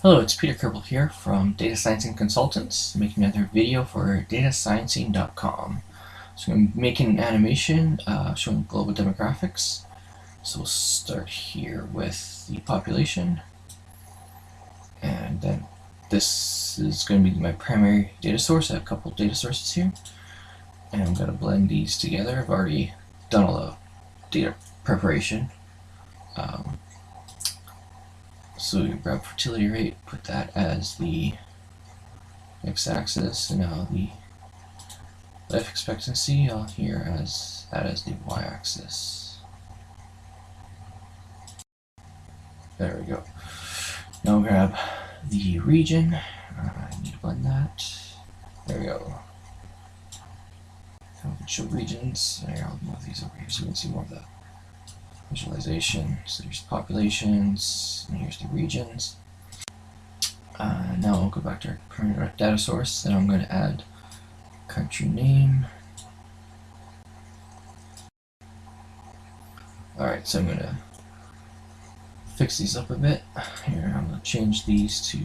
Hello, it's Peter Kerbal here from Datasciencing Consultants, making another video for Datasciencing.com. So I'm making an animation showing global demographics. So we'll start here with the population, and then this is going to be my primary data source. I have a couple data sources here, and I'm going to blend these together. I've already done all the data preparation. So you grab fertility rate, put that as the x-axis, and now the life expectancy I'll here as that as the y-axis. There we go. Now we'll grab the region. I need to blend that. There we go. Now we can show regions. There, I'll move these over here so we can see more of the visualization. So there's populations, and here's the regions. Now I'll go back to our primary data source, and I'm going to add country name. Alright, so I'm going to fix these up a bit. Here, I'm going to change these to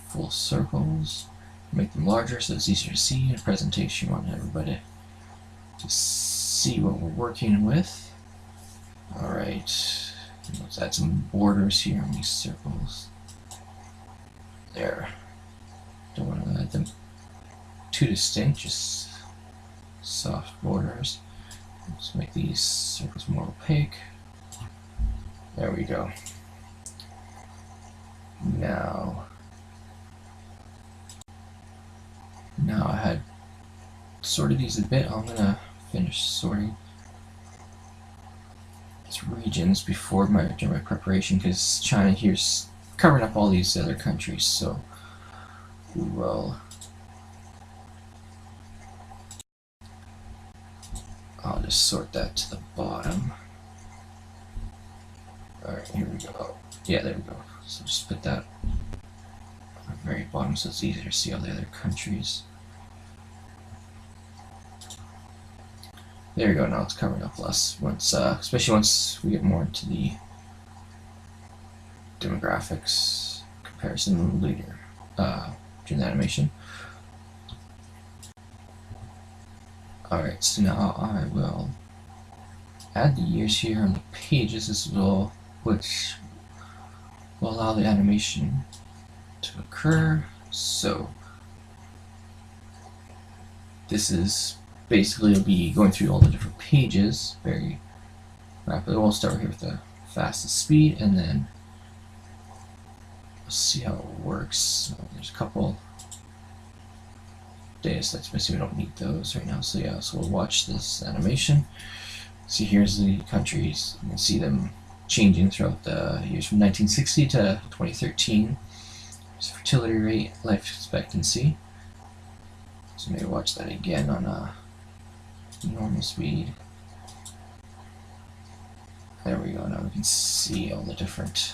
full circles, make them larger so it's easier to see. In a presentation, you want everybody to see what we're working with. Alright, let's add some borders here on these circles. There. Don't want to add them too distinct, just soft borders. Let's make these circles more opaque. There we go. Now I had sorted these a bit. I'm gonna finish sorting these regions before my preparation, because China here's covering up all these other countries, so we will. I'll just sort that to the bottom. Alright, here we go. Oh, yeah, there we go. So just put that on the very bottom so it's easier to see all the other countries. There you go, now it's covering up less, especially once we get more into the demographics comparison later during the animation. Alright, so now I will add the years here on the pages as well, which will allow the animation to occur. So this is basically, it'll be going through all the different pages very rapidly. We'll start here with the fastest speed, and then we'll see how it works. So there's a couple data sets, but we don't need those right now. So yeah, so we'll watch this animation. See, here's the countries. You can see them changing throughout the years from 1960 to 2013. There's fertility rate, life expectancy. So maybe watch that again on a normal speed. There we go. Now we can see all the different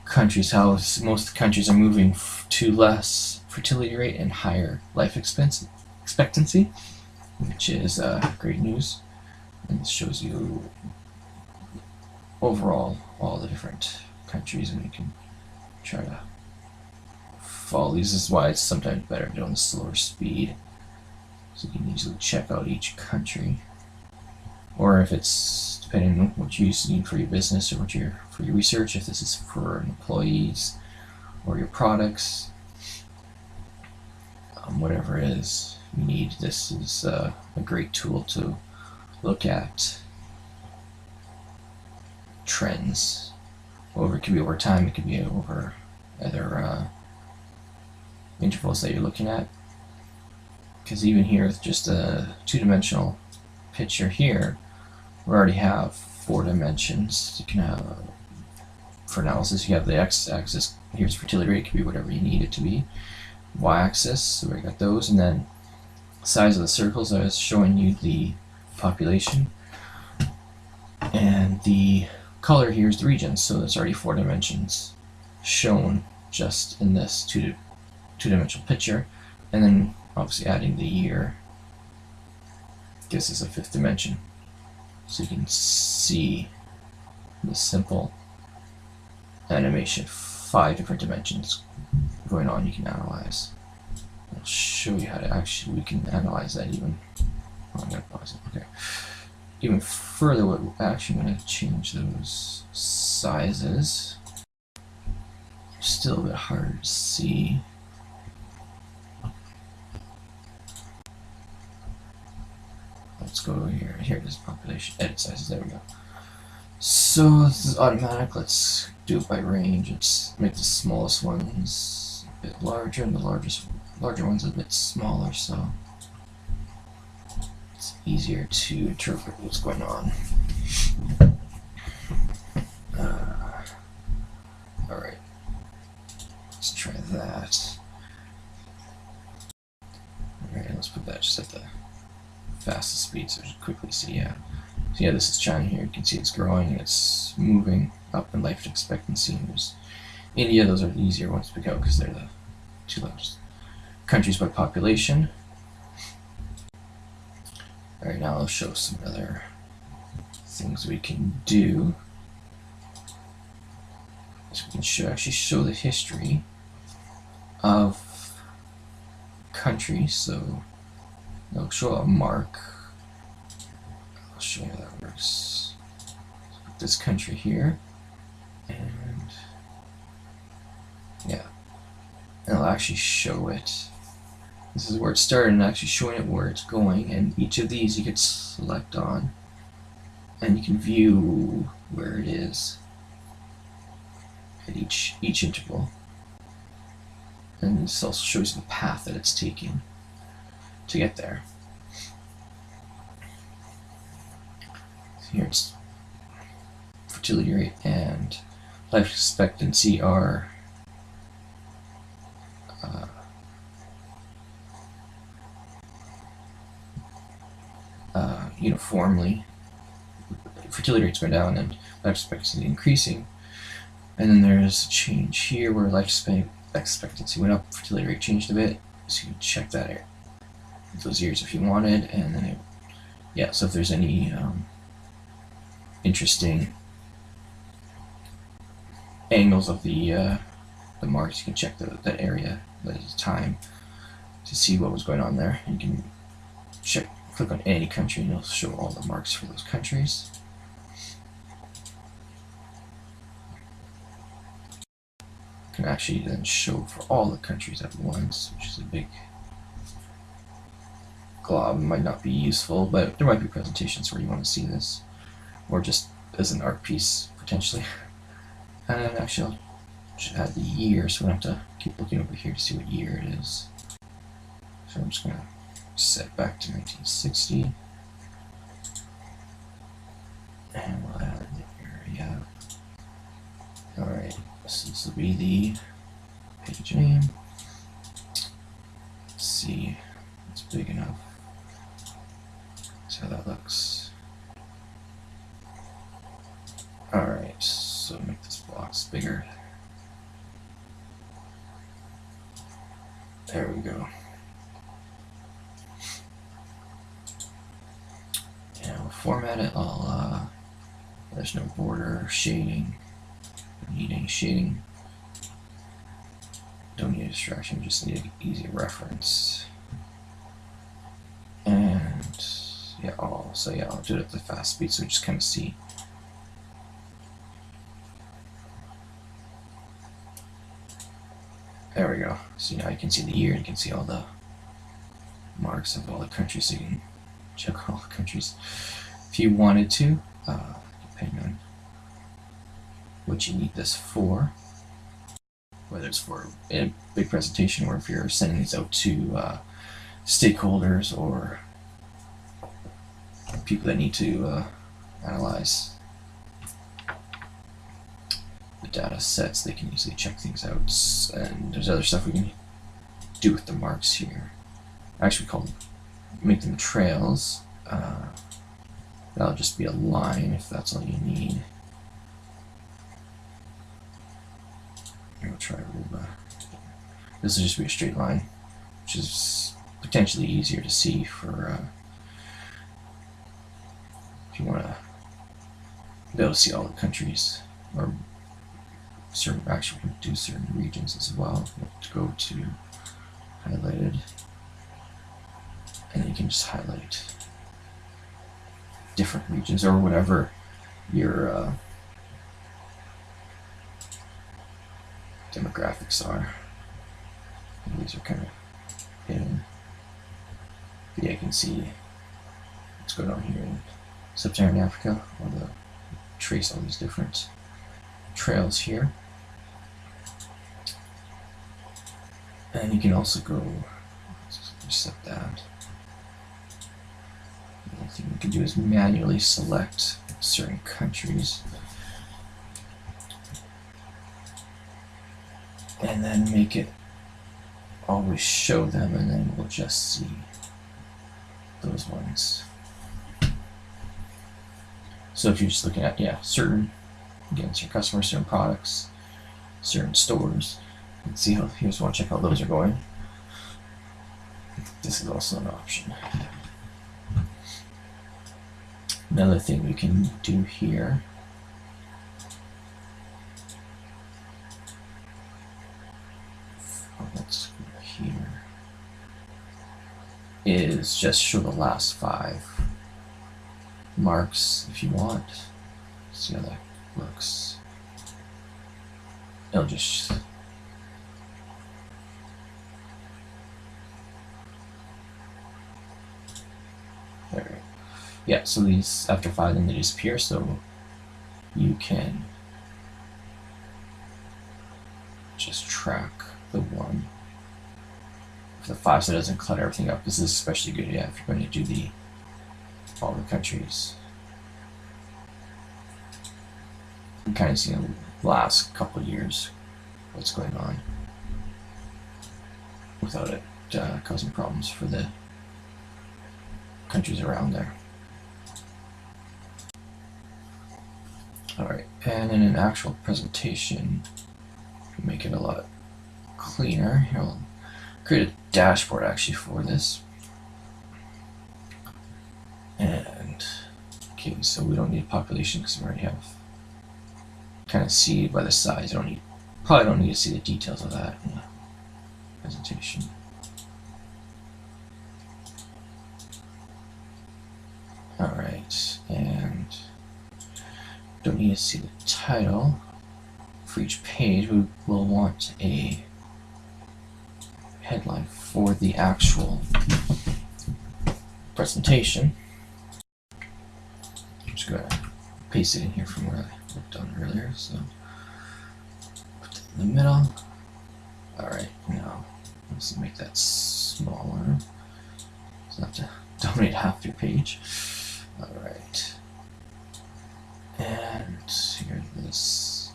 countries, how most of the countries are moving to less fertility rate and higher life expectancy, which is great news. And this shows you overall all the different countries, and you can try to follow these. This is why it's sometimes better to do on the slower speed, so you can easily check out each country, or if it's depending on what you need for your business or for your research, if this is for employees or your products, whatever it is you need, this is a great tool to look at trends. It could be over time, it could be over other intervals that you're looking at. Because even here with just a two-dimensional picture here, we already have 4 dimensions. You can have, for analysis, you have the x-axis. Here's fertility rate, it could be whatever you need it to be. Y-axis, so we got those, and then size of the circles. I was showing you the population, and the color here is the regions, so it's already 4 dimensions shown just in this two-dimensional picture. And then obviously adding the year gives us a 5th dimension, so you can see the simple animation 5 different dimensions going on you can analyze. I'll show you how to actually, we can analyze that even. Oh, I'm going to pause it. Okay. Even further, what actually I'm going to change those sizes. Still a bit hard to see. Let's go here. Here it is, population, edit sizes. There we go. So this is automatic. Let's do it by range. Let's make the smallest ones a bit larger and the larger ones a bit smaller, so it's easier to interpret what's going on. Alright, let's try that. Alright, let's put that just at the fastest speed so you can quickly see. So yeah, this is China here. You can see it's growing and it's moving up in life expectancy. And there's India. Those are the easier ones to pick out because they're the 2 largest countries by population. Alright, now I'll show some other things we can do. So we can actually show the history of countries. So I'll show a mark. I'll show you how that works. Let's put this country here, and yeah, and I'll actually show it. This is where it started, and actually showing it where it's going. And each of these you can select on, and you can view where it is at each interval. And this also shows you the path that it's taking to get there. So here it's fertility rate and life expectancy are uniformly. Fertility rate's going down and life expectancy increasing. And then there's a change here where life expectancy went up, fertility rate changed a bit. So you can check that out, those years if you wanted. And then so if there's any interesting angles of the marks, you can check that area, that time, to see what was going on there. You can click on any country and it'll show all the marks for those countries. Can actually then show for all the countries at once, which is a big glob. Might not be useful, but there might be presentations where you want to see this, or just as an art piece potentially. And then actually I'll just add the year, so we don't have to keep looking over here to see what year it is. So I'm just going to set back to 1960, and we'll add the area. Alright, so this will be the page name. Let's see, it's big enough. See how that looks. Alright, so make this box bigger. There we go. And we'll format it. There's no border shading. Don't need any shading. Don't need a distraction, just need an easy reference. And I'll do it at the fast speed so we just kind of see. There we go. So now you can see the year, and you can see all the marks of all the countries, so you can check all the countries if you wanted to, depending on what you need this for, whether it's for a big presentation or if you're sending these out to stakeholders or people that need to analyze the data sets. They can easily check things out. And there's other stuff we can do with the marks here. Actually, make them trails. That'll just be a line if that's all you need. Here, we'll try Aruba. This will just be a straight line, which is potentially easier to see for if you want to be able to see all the countries, or certain, actually we can do certain regions as well. You have to go to highlighted, and then you can just highlight different regions or whatever your demographics are. And these are kind of hidden. But yeah, you can see what's going on here in Sub-Saharan Africa, or the trace all these different trails here. And you can also go, just set that. The only thing we can do is manually select certain countries. And then make it always show them, and then we'll just see those ones. So if you're just looking at, certain, again, certain customers, certain products, certain stores, you can see how, you just want to check how those are going. This is also an option. Another thing we can do here let's go here, is just show the last 5 marks if you want. See how that looks. It'll just there we go. Yeah, so these after 5 then they disappear, so you can just track the one for the 5 so it doesn't clutter everything up. This is especially good, yeah, if you're going to do all the countries. You can kind of see in the last couple of years what's going on without it causing problems for the countries around there. Alright, and in an actual presentation, make it a lot cleaner. Here, I'll create a dashboard actually for this. And, okay, so we don't need population because we already have, kind of see by the size, probably don't need to see the details of that in the presentation. Alright, and don't need to see the title. For each page, we will want a headline for the actual presentation. I'm just going to paste it in here from where I looked on earlier. So put that in the middle. Alright, now let's make that smaller. So I have to dominate half your page. Alright. And here's this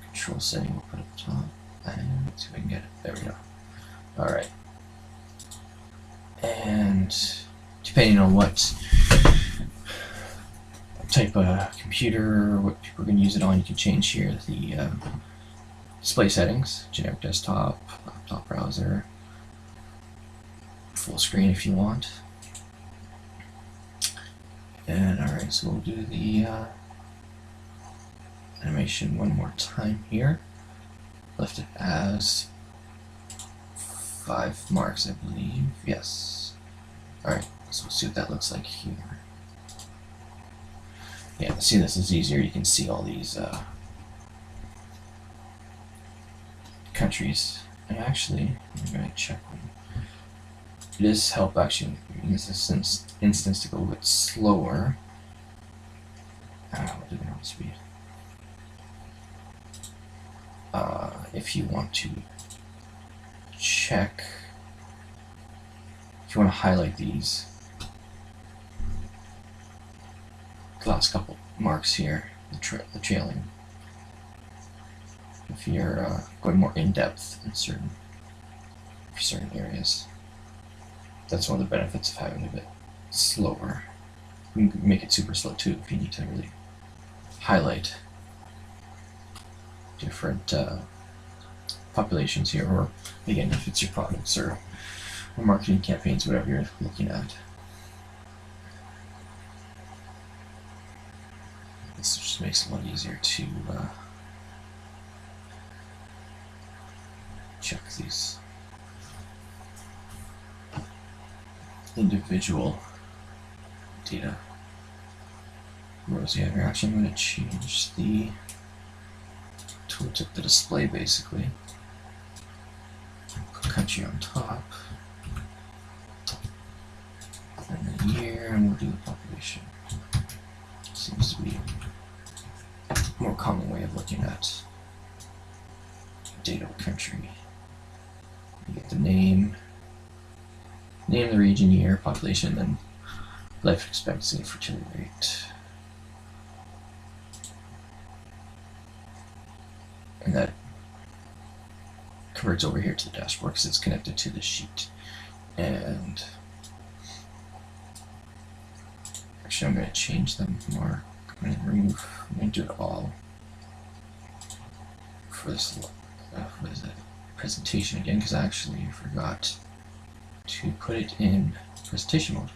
control setting we'll put at the top. And let's see if we can get it. There we go. Alright. And depending on what type of computer, what people are going to use it on, you can change here the display settings, generic desktop, laptop browser, full screen if you want. And alright, so we'll do the animation one more time here. Left it as 5 marks, I believe. Yes. Alright, so we'll see what that looks like here. Yeah, see, this is easier. You can see all these countries. And actually, I'm going to check one. It does help actually in this instance to go a bit slower. We'll do it on speed. If you want to check, if you want to highlight these last couple marks here, the trailing, if you're going more in depth in certain areas, that's one of the benefits of having it a bit slower. You can make it super slow too if you need to really highlight different populations here, or again if it's your products or marketing campaigns, whatever you're looking at. This just makes it a lot easier to check these individual data rows here. Actually, I'm going to change the tooltip, the display basically. Put country on top, and then year, and we'll do the population. Seems to be a more common way of looking at data country. You get the name, the region, year, population, then life expectancy and fertility rate. And that converts over here to the dashboard because it's connected to the sheet. And actually, I'm going to change them more. I'm going to do it all for this. What is it? Presentation again, because I actually forgot to put it in presentation mode.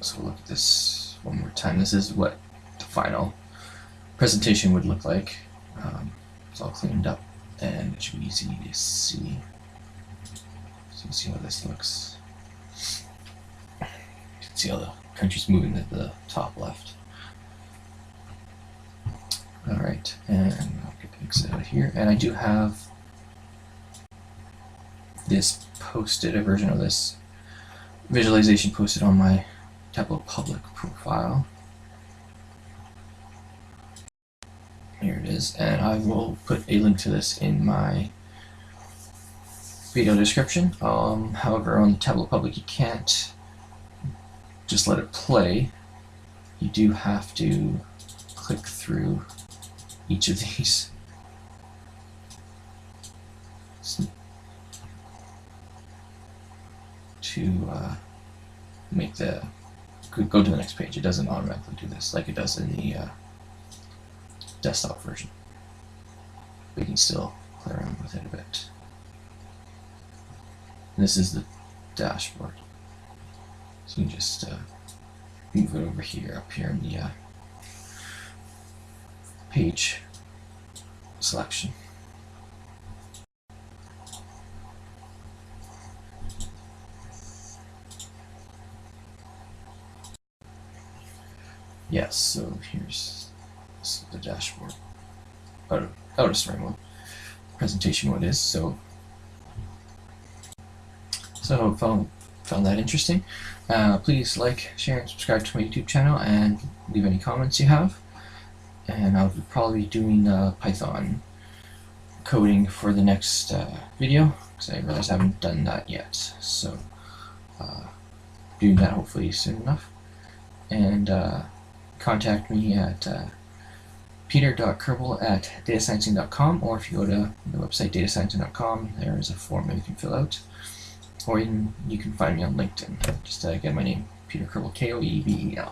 So we'll look at this one more time. This is what the final presentation would look like. It's all cleaned up and it should be easy to see. So you can see how this looks. You can see how the country's moving at the top left. Alright, and I'll exit out of here. And I do have this posted, a version of this visualization posted on my Tableau public profile. Here it is, and I will put a link to this in my video description. However, on the Tableau public, you can't just let it play. You do have to click through each of these to make the go to the next page. It doesn't automatically do this like it does in the desktop version. We can still play around with it a bit. And this is the dashboard. So you can just move it over here, up here in the page selection. Yes, so here's the dashboard. Out of story mode. Presentation mode is so. So found that interesting. Please like, share, and subscribe to my YouTube channel, and leave any comments you have. And I'll probably be doing Python coding for the next video, because I realize I haven't done that yet. So doing that hopefully soon enough. And contact me at peter.kerbel@datasciencing.com, or if you go to the website datasciencing.com, there is a form that you can fill out. Or you can find me on LinkedIn. Just get my name, Peter Kerbel, Koebel.